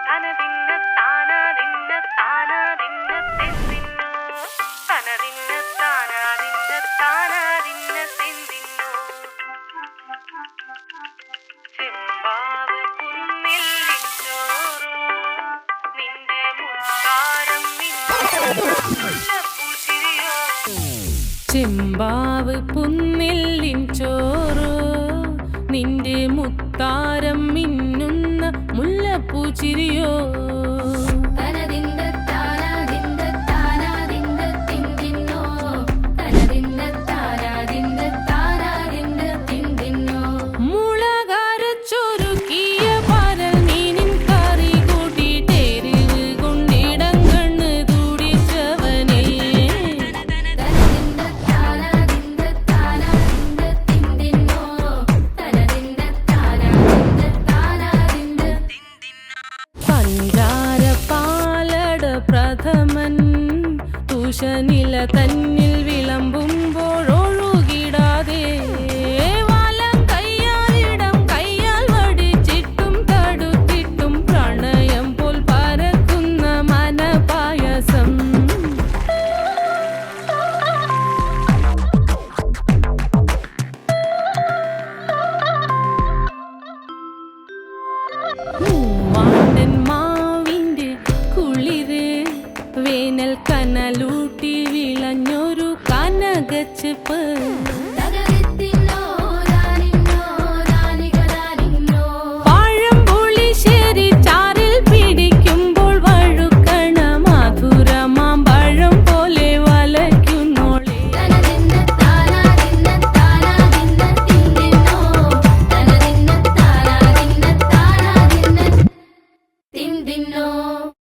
തനതിന്ന താനാതിന്ന താനാതിന്ന തെന്തിന്നു തനതിന്ന താനാതിന്ന താനാതിന്ന തെന്തിന്നു ചെമ്പാവ് കുന്നില്ലിൻ ചോറോ നിന്റെ മുത്താരം പൂച്ചിരിയോ ചെമ്പാവ് പുന്നില്ലിൻ ചോറോ നിന്റെ മുത്താരം മിന്നുന്ന മുല്ലപ്പൂച്ചിരിയോ മുളകരച്ചൊരുക്കിയ പരൽ മീനിൻ കറി കൂട്ടിട്ടെരിവ് കൊണ്ടിടങ്കണ്ണ് തുടിച്ചവനേ പഞ്ചാര പാലട പ്രഥമൻ തുഷനില തന്നിൽ വിളമ്പുമ്പോഴൊഴുകിടാതെ വലം കയ്യാലിടം കയ്യാൽ വടിച്ചിട്ടും തടുത്തിട്ടും പ്രണയം പോൽ പരക്കുന്ന മനപായസം മൂവാണ്ടൻ മാവിന്റെ കുളിര് വേനൽ കനലൂട്ടി വിളഞ്ഞൊരു കനകച്ചെപ്പ് പഴം പുളിശ്ശേരി ചാറിൽ പിടിക്കുമ്പോൾ വഴുക്കണ മധുരമാം പഴം പോലെ വലയ്ക്കുന്നോളെ Din din no.